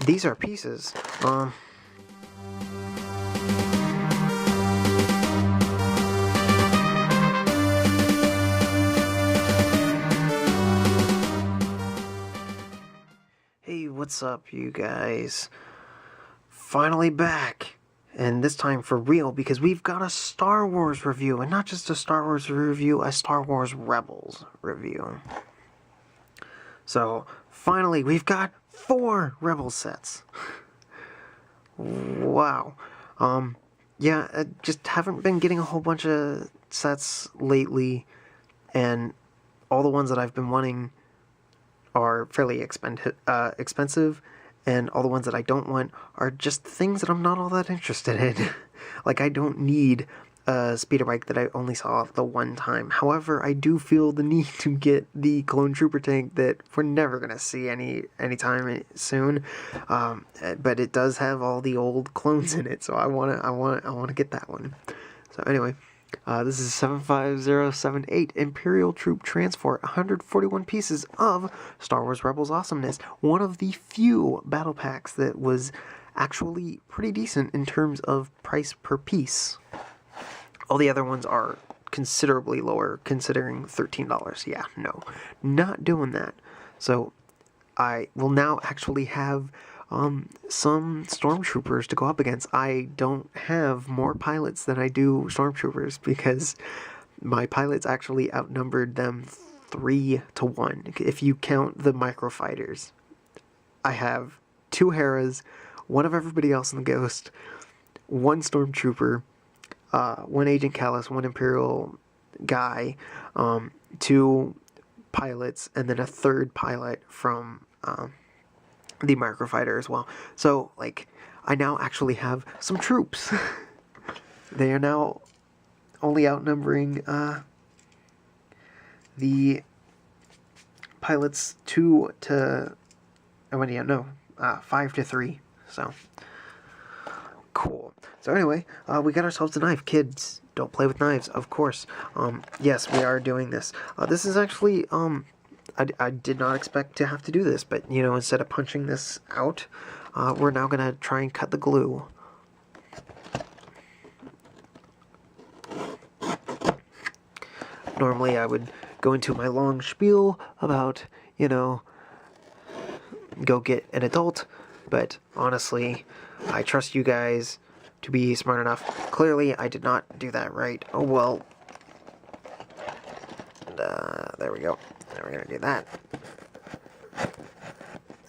these are pieces. Hey, what's up, you guys? Finally back, and this time for real, because we've got a Star Wars review, and not just a Star Wars review, a Star Wars Rebels review. So, finally, we've got 4 Rebel sets. Wow. Yeah, I just haven't been getting a whole bunch of sets lately, and all the ones that I've been wanting are fairly expensive, and all the ones that I don't want are just things that I'm not all that interested in. Like, I don't need a speeder bike that I only saw the one time. However, I do feel the need to get the clone trooper tank that we're never gonna see anytime soon. But it does have all the old clones in it, so I wanna get that one. So anyway, this is 75078 Imperial Troop Transport, 141 pieces of Star Wars Rebels awesomeness. One of the few battle packs that was actually pretty decent in terms of price per piece. All the other ones are considerably lower, considering $13. Yeah, no, not doing that. So I will now actually have some stormtroopers to go up against. I don't have more pilots than I do stormtroopers because my pilots actually outnumbered them 3-1 if you count the microfighters. I have 2 Heras, one of everybody else in the Ghost, 1 stormtrooper, 1 Agent Callus, 1 Imperial guy, 2 pilots, and then a 3rd pilot from the microfighter as well. So, like, I now actually have some troops. They are now only outnumbering the pilots 5-3. So, cool. So anyway, we got ourselves a knife. Kids, don't play with knives, of course. Yes, we are doing this. This is actually, I did not expect to have to do this, but, you know, instead of punching this out, we're now going to try and cut the glue. Normally I would go into my long spiel about, you know, go get an adult, but honestly, I trust you guys to be smart enough. Clearly, I did not do that right. Oh, well. There we go. Now we're going to do that.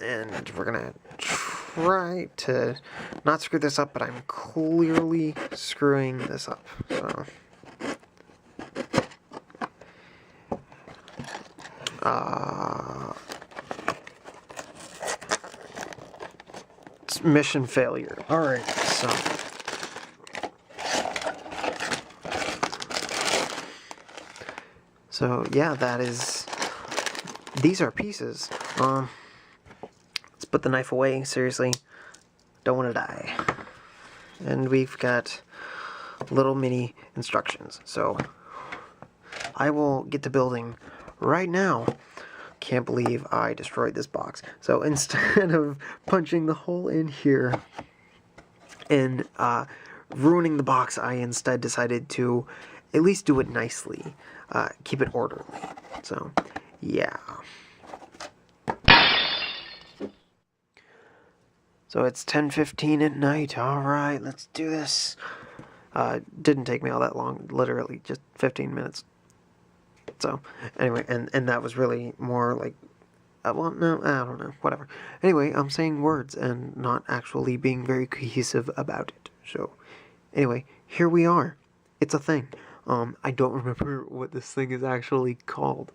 And we're going to try to not screw this up, but I'm clearly screwing this up. So, it's mission failure. Alright, so yeah, that is, these are pieces. Let's put the knife away, seriously. Don't want to die. And we've got little mini instructions. So I will get to building right now. Can't believe I destroyed this box. So instead of punching the hole in here and ruining the box, I instead decided to at least do it nicely. Keep it orderly. So, yeah. So it's 10:15 at night. Alright, let's do this. Didn't take me all that long. Literally just 15 minutes. So, anyway, and that was really more like, well, no, I don't know, whatever. Anyway, I'm saying words and not actually being very cohesive about it. So, anyway, here we are. It's a thing. I don't remember what this thing is actually called.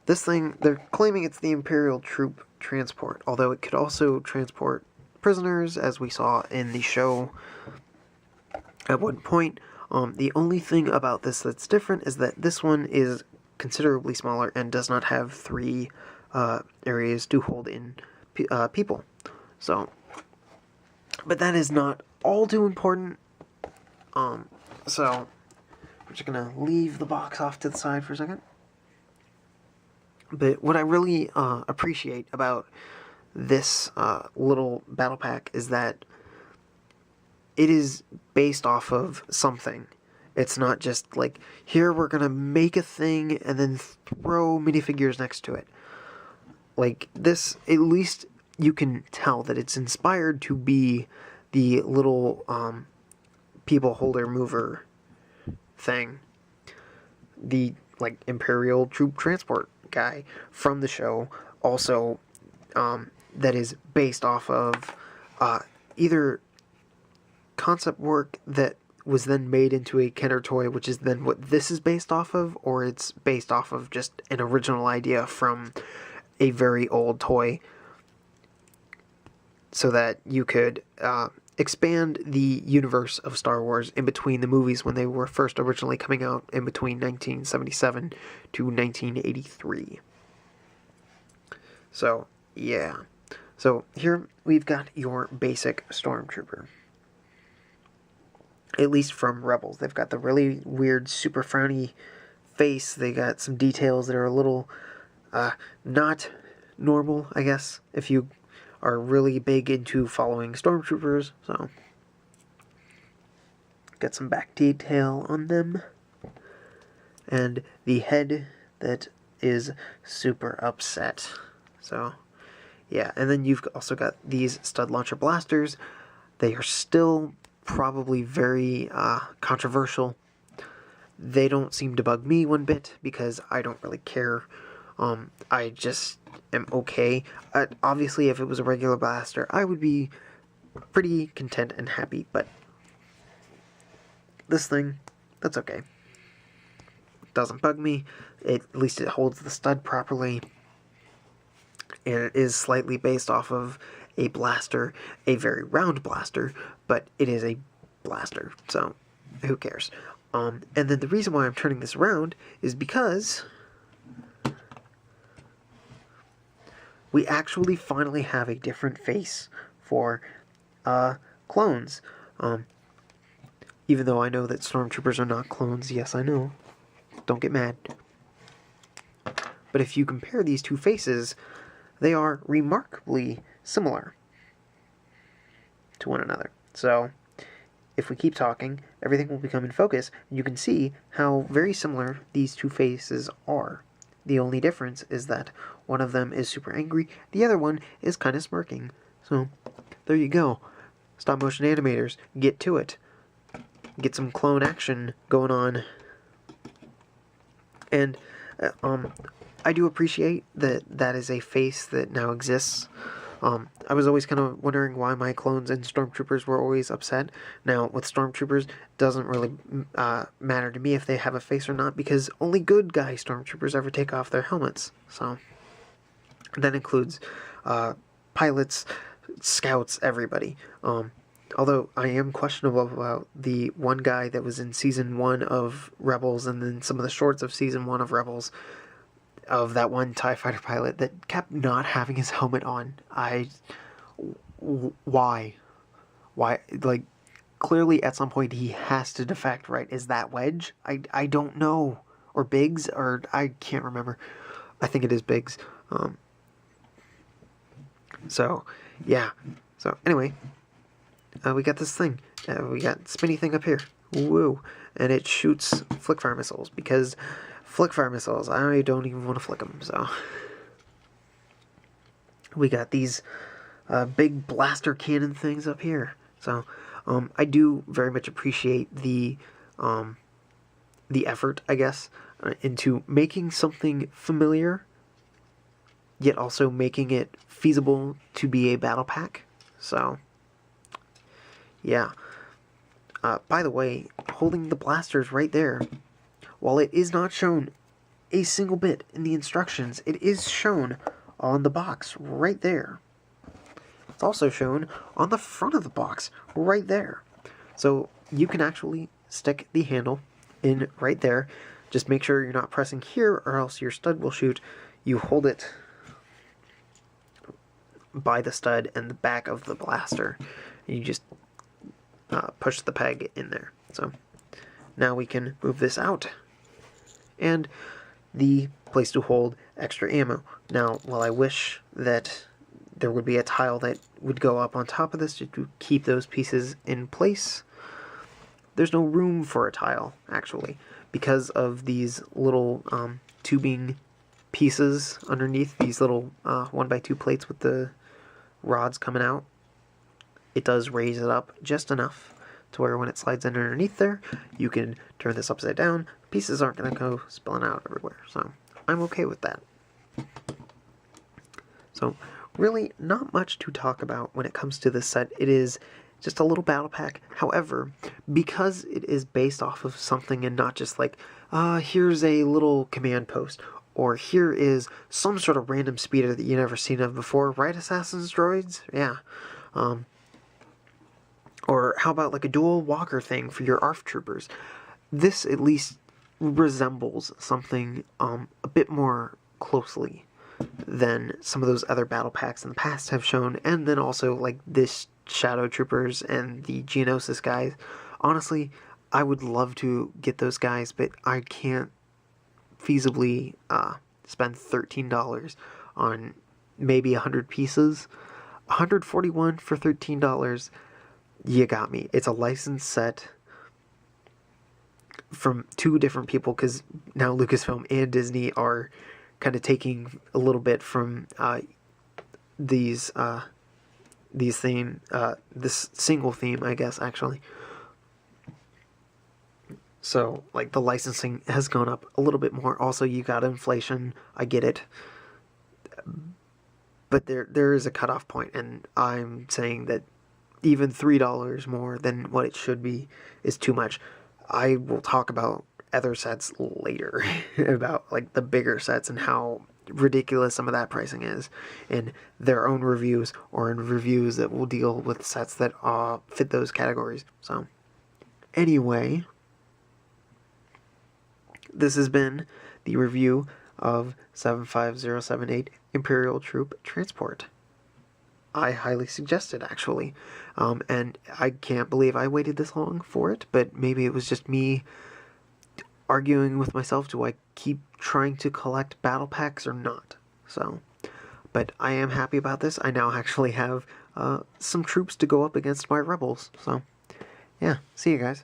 This thing, they're claiming it's the Imperial Troop Transport, although it could also transport prisoners, as we saw in the show at one point. The only thing about this that's different is that this one is considerably smaller and does not have 3 areas to hold in people. So, but that is not all too important. So we're just gonna leave the box off to the side for a second. But what I really appreciate about this little battle pack is that it is based off of something. It's not just like, here we're gonna make a thing and then throw minifigures next to it. Like, this, at least you can tell that it's inspired to be the little people holder mover thing. The, like, Imperial troop transport guy from the show. Also, that is based off of either concept work that was then made into a Kenner toy, which is then what this is based off of, or it's based off of just an original idea from a very old toy, so that you could expand the universe of Star Wars in between the movies when they were first originally coming out in between 1977 to 1983. So, yeah. So, here we've got your basic Stormtrooper. At least from Rebels. They've got the really weird, super frowny face. They got some details that are a little not normal, I guess, if you are really big into following Stormtroopers. So, got some back detail on them. And the head that is super upset. So, yeah. And then you've also got these stud launcher blasters. They are still probably very controversial. They don't seem to bug me one bit because I don't really care. I just am okay. Obviously, if it was a regular blaster, I would be pretty content and happy, but this thing, that's okay. It doesn't bug me. At least it holds the stud properly. And it is slightly based off of a blaster, a very round blaster, but it is a blaster, so who cares? And then the reason why I'm turning this around is because we actually finally have a different face for clones. Even though I know that Stormtroopers are not clones, yes, I know. Don't get mad. But if you compare these two faces, they are remarkably similar to one another. So, if we keep talking, everything will become in focus, and you can see how very similar these two faces are. The only difference is that one of them is super angry, the other one is kind of smirking. So, there you go. Stop motion animators, get to it. Get some clone action going on. And, I do appreciate that that is a face that now exists. I was always kind of wondering why my clones and Stormtroopers were always upset. Now, with Stormtroopers, it doesn't really matter to me if they have a face or not, because only good guy Stormtroopers ever take off their helmets. So, that includes pilots, scouts, everybody. Although I am questionable about the one guy that was in Season 1 of Rebels, and then some of the shorts of Season 1 of Rebels, of that one TIE fighter pilot that kept not having his helmet on. Why? Like, clearly at some point he has to defect, right? Is that Wedge? I don't know. Or Biggs, or I can't remember. I think it is Biggs. So, yeah. So, anyway, we got this thing. We got spinny thing up here. Woo. And it shoots flickfire missiles, because flickfire missiles, I don't even want to flick them, so. We got these big blaster cannon things up here. So, I do very much appreciate the effort, I guess, into making something familiar, yet also making it feasible to be a battle pack. So, yeah. By the way, holding the blasters right there, while it is not shown a single bit in the instructions, it is shown on the box right there. It's also shown on the front of the box right there. So you can actually stick the handle in right there. Just make sure you're not pressing here, or else your stud will shoot. You hold it by the stud and the back of the blaster, and you just push the peg in there. So now we can move this out, and the place to hold extra ammo. Now, while I wish that there would be a tile that would go up on top of this to keep those pieces in place, there's no room for a tile, actually, because of these little tubing pieces underneath, these little 1x2 plates with the rods coming out. It does raise it up just enough to where when it slides in underneath there, you can turn this upside down. Pieces aren't going to go spilling out everywhere, so I'm okay with that. So really not much to talk about when it comes to this set. It is just a little battle pack. However, because it is based off of something and not just like, here's a little command post, or here is some sort of random speeder that you've never seen of before, right, Assassin's Droids? Yeah. Or how about like a dual walker thing for your ARF troopers? This at least resembles something a bit more closely than some of those other battle packs in the past have shown, and then also like this Shadow Troopers and the Geonosis guys. Honestly, I would love to get those guys, but I can't feasibly spend $13 on maybe 100 pieces. 141 for $13. You got me. It's a licensed set from two different people, because now Lucasfilm and Disney are kind of taking a little bit from these theme, this single theme, I guess, actually. So, like, the licensing has gone up a little bit more. Also, you got inflation. I get it. But there is a cutoff point, and I'm saying that even $3 more than what it should be is too much. I will talk about other sets later, about like the bigger sets and how ridiculous some of that pricing is in their own reviews, or in reviews that will deal with sets that fit those categories. So anyway, this has been the review of 75078 Imperial Troop Transport. I highly suggest it, actually. And I can't believe I waited this long for it, but maybe it was just me arguing with myself, do I keep trying to collect battle packs or not? So, but I am happy about this. I now actually have some troops to go up against my rebels. So, yeah, see you guys.